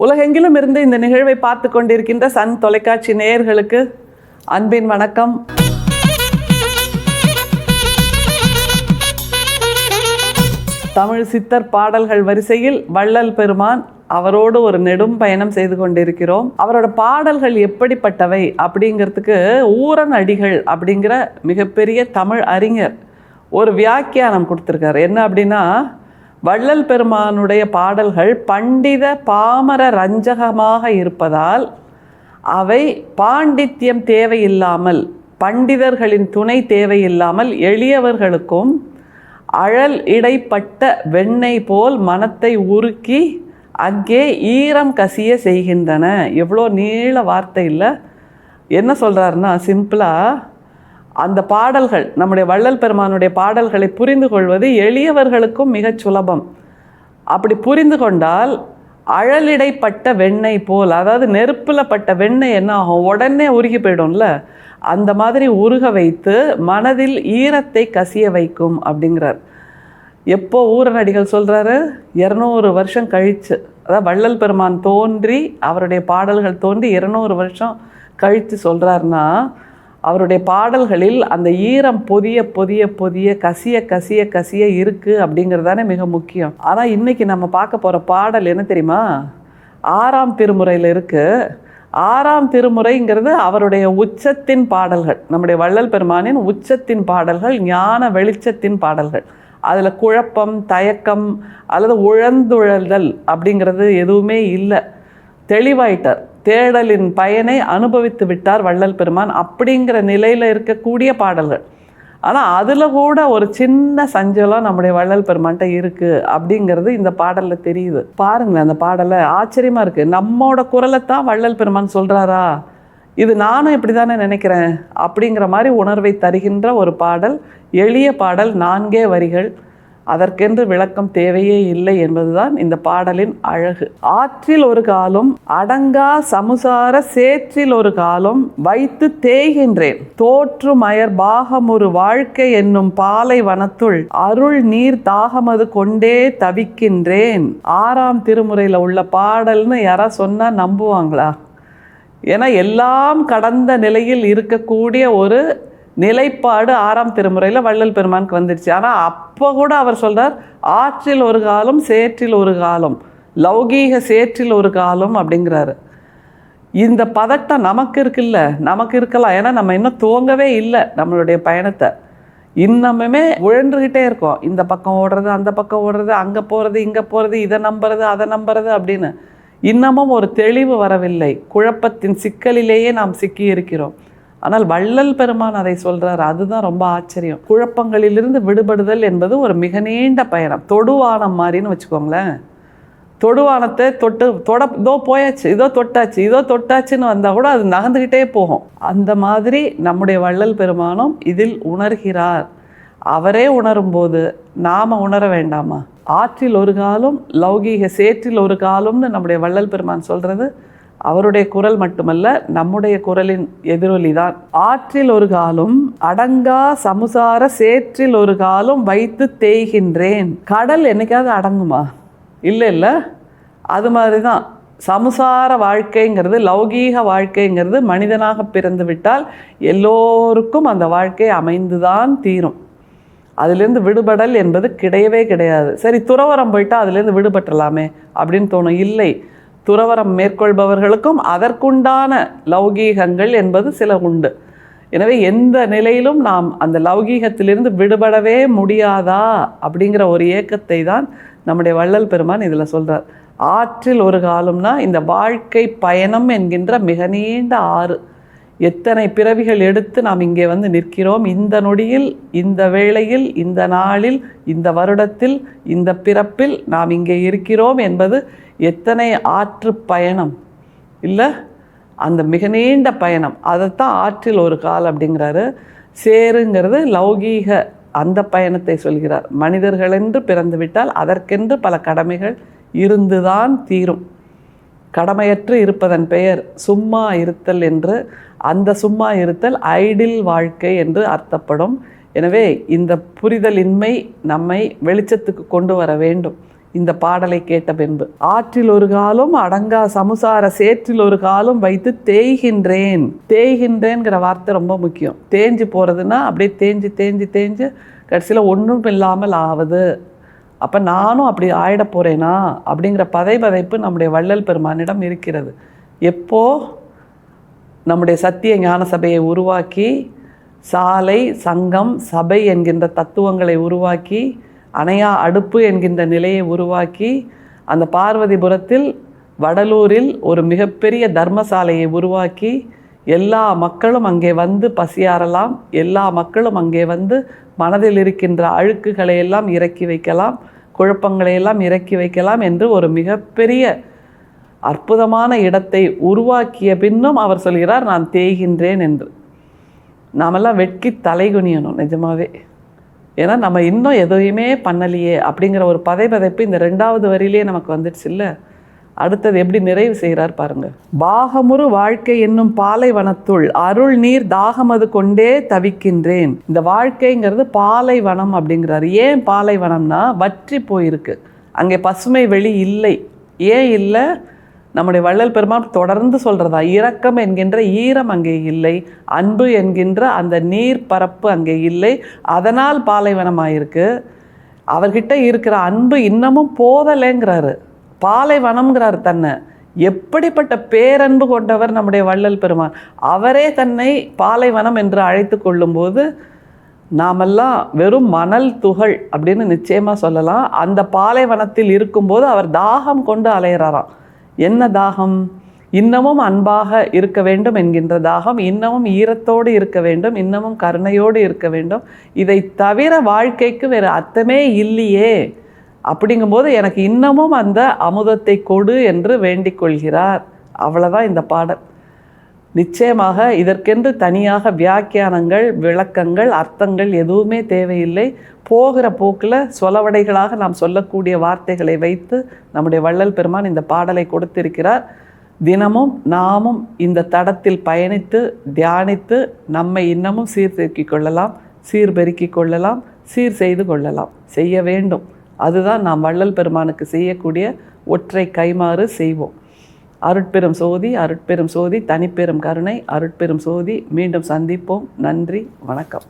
உலகெங்கிலும் இருந்து இந்த நிகழ்வை பார்த்து கொண்டிருக்கின்ற சன் தொலைக்காட்சி நேயர்களுக்கு அன்பின் வணக்கம். தமிழ் சித்தர் பாடல்கள் வரிசையில் வள்ளல் பெருமான் அவரோடு ஒரு நெடும் பயணம் செய்து கொண்டிருக்கிறோம். அவரோட பாடல்கள் எப்படிப்பட்டவை அப்படிங்கிறதுக்கு ஊரன் அடிகள் அப்படிங்கிற மிகப்பெரிய தமிழ் அறிஞர் ஒரு வியாக்கியானம் கொடுத்துருக்காரு. என்ன அப்படின்னா, வள்ளல் பெருமானுடைய பாடல்கள் பண்டித பாமர ரஞ்சகமாக இருப்பதால் அவை பாண்டித்யம் தேவையில்லாமல், பண்டிதர்களின் துணை தேவையில்லாமல் எளியவர்களுக்கும் அழல் இடைப்பட்ட வெண்ணெய் போல் மனத்தை உருக்கி அங்கே ஈரம் கசிய செய்கின்றன. எவ்வளோ நீள வார்த்தை இல்லை. என்ன சொல்கிறாருன்னா, சிம்பிளாக அந்த பாடல்கள், நம்முடைய வள்ளல் பெருமானுடைய பாடல்களை புரிந்து கொள்வது எளியவர்களுக்கும் மிகச் சுலபம். அப்படி புரிந்து கொண்டால் அழலிடைப்பட்ட வெண்ணெய் போல், அதாவது நெருப்பில் பட்ட வெண்ணெய் என்ன ஆகும், உடனே உருகி போயிடும்ல, அந்த மாதிரி உருக வைத்து மனதில் ஈரத்தை கசிய வைக்கும் அப்படிங்கிறார். எப்போ ஊரனடிகள் சொல்கிறாரு? 200 வருஷம் கழித்து, அதாவது வள்ளல் பெருமான் தோன்றி அவருடைய பாடல்கள் தோன்றி 200 வருஷம் கழித்து சொல்கிறாருன்னா, அவருடைய பாடல்களில் அந்த ஈரம் பொதிய பொதிய பொதிய கசிய கசிய கசிய இருக்குது அப்படிங்கிறது தானே மிக முக்கியம். ஆனால் இன்றைக்கி நம்ம பார்க்க போகிற பாடல் என்ன தெரியுமா? 6ஆம் திருமுறையில் இருக்குது. 6ஆம் திருமுறைங்கிறது அவருடைய உச்சத்தின் பாடல்கள், நம்முடைய வள்ளல் பெருமானின் உச்சத்தின் பாடல்கள், ஞான வெளிச்சத்தின் பாடல்கள். அதில் குழப்பம், தயக்கம் அல்லது உழந்துழல்தல் அப்படிங்கிறது எதுவுமே இல்லை. தெளிவாயிட்டார். தேடலின் பயனை அனுபவித்து விட்டார் வள்ளல் பெருமான் அப்படிங்கிற நிலையில் இருக்கக்கூடிய பாடல்கள். ஆனால் அதில் கூட ஒரு சின்ன சஞ்சலம் நம்முடைய வள்ளல் பெருமான்கிட்ட இருக்குது அப்படிங்கிறது இந்த பாடலில் தெரியுது. பாருங்களேன், அந்த பாடலை ஆச்சரியமாக இருக்குது. நம்மோட குரலை தான் வள்ளல் பெருமான் சொல்கிறாரா, இது நானும் இப்படி தானே நினைக்கிறேன் அப்படிங்கிற மாதிரி உணர்வை தருகின்ற ஒரு பாடல். எளிய பாடல், 4 வரிகள். அதற்கென்று விளக்கம் தேவையே இல்லை என்பதுதான் இந்த பாடலின் அழகு. ஆற்றில் ஒரு காலம் அடங்கா சமுசார சேற்றில் ஒரு காலம் வைத்து தேய்கின்றேன், தோற்று மயர் பாகம் ஒரு வாழ்க்கை என்னும் பாலை வனத்துள் அருள் நீர் தாகமது கொண்டே தவிக்கின்றேன். 6ஆம் திருமுறையில் உள்ள பாடல்னு யாரா சொன்னா நம்புவாங்களா? ஏன்னா எல்லாம் கடந்த நிலையில் இருக்கக்கூடிய ஒரு நிலைப்பாடு 6ஆம் திருமுறையில் வள்ளல் பெருமானுக்கு வந்துடுச்சு. ஆனால் அப்போ கூட அவர் சொல்கிறார், ஆற்றில் ஒரு காலம் சேற்றில் ஒரு காலம், லௌகீக சேற்றில் ஒரு காலம் அப்படிங்கிறாரு. இந்த பதட்டம் நமக்கு இருக்குல்ல, நமக்கு இருக்கலாம். ஏன்னா நம்ம இன்னும் துவங்கவே இல்லை நம்மளுடைய பயணத்தை. இன்னமுமே உழன்றுக்கிட்டே இருக்கோம். இந்த பக்கம் ஓடுறது, அந்த பக்கம் ஓடுறது, அங்கே போகிறது, இங்கே போகிறது, இதை நம்புறது, அதை நம்புறது அப்படின்னு. இன்னமும் ஒரு தெளிவு வரவில்லை. குழப்பத்தின் சிக்கலிலேயே நாம் சிக்கி இருக்கிறோம். ஆனால் வள்ளல் பெருமான் அதை சொல்கிறார். அதுதான் ரொம்ப ஆச்சரியம். குழப்பங்களிலிருந்து விடுபடுதல் என்பது ஒரு மிக நீண்ட பயணம். தொடுவானம் மாதிரின்னு வச்சுக்கோங்களேன். தொடுவானத்தை இதோ போயாச்சு, இதோ தொட்டாச்சு, இதோ தொட்டாச்சுன்னு வந்தால் கூட அது நகர்ந்துக்கிட்டே போகும். அந்த மாதிரி நம்முடைய வள்ளல் பெருமானும் இதில் உணர்கிறார். அவரே உணரும்போது நாம் உணர வேண்டாமா? ஆற்றில் ஒரு காலம், லௌகீக சேற்றில் ஒரு காலம்னு நம்முடைய வள்ளல் பெருமான் சொல்கிறது அவருடைய குரல் மட்டுமல்ல, நம்முடைய குரலின் எதிரொலி தான். ஆற்றில் ஒரு காலம் அடங்கா சமுசார சேற்றில் ஒரு காலம் வைத்து தேய்கின்றேன். கடல் என்னைக்காவது அடங்குமா? இல்லை இல்லை. அது மாதிரி தான் சமுசார வாழ்க்கைங்கிறது, லௌகீக வாழ்க்கைங்கிறது மனிதனாக பிறந்து விட்டால் எல்லோருக்கும் அந்த வாழ்க்கை அமைந்துதான் தீரும். அதுலேருந்து விடுபடல் என்பது கிடையவே கிடையாது. சரி, துறவரம் போயிட்டால் அதுலேருந்து விடுபட்டலாமே அப்படின்னு தோணும். இல்லை, துறவரம் மேற்கொள்பவர்களுக்கும் அதற்குண்டான லௌகீகங்கள் என்பது சில உண்டு. எனவே எந்த நிலையிலும் நாம் அந்த லௌகீகத்திலிருந்து விடுபடவே முடியாதா அப்படிங்கிற ஒரு ஏக்கத்தை தான் நம்முடைய வள்ளல் பெருமான் இதில் சொல்கிறார். ஆற்றில் ஒரு காலம்னா இந்த வாழ்க்கை பயணம் என்கின்ற மிக நீண்ட ஆறு. எத்தனை பிறவிகள் எடுத்து நாம் இங்கே வந்து நிற்கிறோம். இந்த நொடியில், இந்த வேளையில், இந்த நாளில், இந்த வருடத்தில், இந்த பிறப்பில் நாம் இங்கே இருக்கிறோம் என்பது எத்தனை ஆற்று பயணம் இல்லை? அந்த மிக நீண்ட பயணம். அதைத்தான் ஆற்றில் ஒரு கால் அப்படிங்கிறாரு. சேருங்கிறது லௌகீக அந்த பயணத்தை சொல்கிறார். மனிதர்களென்று பிறந்து விட்டால் அதற்கென்று பல கடமைகள் இருந்துதான் தீரும். கடமையற்று இருப்பதன் பெயர் சும்மா இருத்தல் என்று, அந்த சும்மா இருத்தல் ஐடில் வாழ்க்கை என்று அர்த்தப்படும். எனவே இந்த புரிதலின்மை நம்மை வெளிச்சத்துக்கு கொண்டு வர வேண்டும். இந்த பாடலை கேட்ட பின்பு. ஆற்றில் ஒரு காலும் அடங்கா சமுசார சேற்றில் ஒரு காலும் வைத்து தேய்கின்றேன். தேய்கின்றேங்கிற வார்த்தை ரொம்ப முக்கியம். தேஞ்சு போகிறதுனா அப்படியே தேஞ்சு தேஞ்சு தேஞ்சு கடைசியில் ஒன்றும் இல்லாமல் ஆகுது. அப்போ நானும் அப்படி ஆயிட போகிறேனா அப்படிங்கிற பதைப்பு நம்முடைய வள்ளல் பெருமானிடம் இருக்கிறது. எப்போ நம்முடைய சத்திய ஞான சபையை உருவாக்கி சாலை சங்கம் சபை என்கின்ற தத்துவங்களை உருவாக்கி அணையா அடுப்பு என்கின்ற நிலையை உருவாக்கி அந்த பார்வதிபுரத்தில் வடலூரில் ஒரு மிகப்பெரிய தர்மசாலையை உருவாக்கி எல்லா மக்களும் அங்கே வந்து பசியாறலாம், எல்லா மக்களும் அங்கே வந்து மனதில் இருக்கின்ற அழுக்குகளை எல்லாம் இறக்கி வைக்கலாம், குழப்பங்களை எல்லாம் இறக்கி வைக்கலாம் என்று ஒரு மிகப்பெரிய அற்புதமான இடத்தை உருவாக்கிய பின்னும் அவர் சொல்கிறார் நான் தேய்கின்றேன் என்று. நாமெல்லாம் வெட்கி தலைகுனியணும் நிஜமாவே. ஏன்னா நம்ம இன்னும் எதையுமே பண்ணலையே அப்படிங்கிற ஒரு பதைப்பு இந்த 2வது வரியிலே நமக்கு வந்துடுச்சு இல்லை. அடுத்தது எப்படி நிறைவு செய்கிறார் பாருங்க. பாகமுறு வாழ்க்கை என்னும் பாலைவனத்துள் அருள் நீர் தாகமது கொண்டே தவிக்கின்றேன். இந்த வாழ்க்கைங்கிறது பாலைவனம் அப்படிங்கிறாரு. ஏன் பாலைவனம்னா வற்றி போயிருக்கு, அங்கே பசுமை வெளி இல்லை. ஏன் இல்லை? நம்முடைய வள்ளல் பெருமான் தொடர்ந்து சொல்கிறதா, இரக்கம் என்கின்ற ஈரம் அங்கே இல்லை, அன்பு என்கின்ற அந்த நீர் பரப்பு அங்கே இல்லை, அதனால் பாலைவனமாயிருக்கு. அவர்கிட்ட இருக்கிற அன்பு இன்னமும் போதலைங்கிறாரு, பாலைவனம்ங்கிறார் தன்னை. எப்படிப்பட்ட பேரன்பு கொண்டவர் நம்முடைய வள்ளல் பெருமான். அவரே தன்னை பாலைவனம் என்று அழைத்து கொள்ளும்போது நாமெல்லாம் வெறும் மணல் துகள் அப்படின்னு நிச்சயமாக சொல்லலாம். அந்த பாலைவனத்தில் இருக்கும்போது அவர் தாகம் கொண்டு அலையிறாராம். என்ன தாகம்? இன்னமும் அன்பாக இருக்க வேண்டும் என்கின்ற தாகம், இன்னமும் ஈரத்தோடு இருக்க வேண்டும், இன்னமும் கருணையோடு இருக்க வேண்டும். இதை தவிர வாழ்க்கைக்கு வேறு அர்த்தமே இல்லையே. அப்படிங்கும்போது எனக்கு இன்னமும் அந்த அமுதத்தை கொடு என்று வேண்டிக் கொள்கிறார். அவ்வளோதான் இந்த பாடல். நிச்சயமாக இதற்கென்று தனியாக வியாக்கியானங்கள், விளக்கங்கள், அர்த்தங்கள் எதுவுமே தேவையில்லை. போகிற போக்கில் சொலவடைகளாக நாம் சொல்லக்கூடிய வார்த்தைகளை வைத்து நம்முடைய வள்ளல் பெருமான் இந்த பாடலை கொடுத்திருக்கிறார். தினமும் நாமும் இந்த தடத்தில் பயணித்து தியானித்து நம்மை இன்னமும் சீர்தூக்கிக் கொள்ளலாம், சீர்பெருக்கிக் கொள்ளலாம், சீர் செய்து கொள்ளலாம். செய்ய வேண்டும். அதுதான் நாம் வள்ளல் பெருமானுக்கு செய்யக்கூடிய ஒற்றை கைமாறு செய்வோம். அருட்பெரும் சோதி, அருட்பெரும் சோதி, தனிப்பெரும் கருணை, அருட்பெரும் சோதி. மீண்டும் சந்திப்போம். நன்றி, வணக்கம்.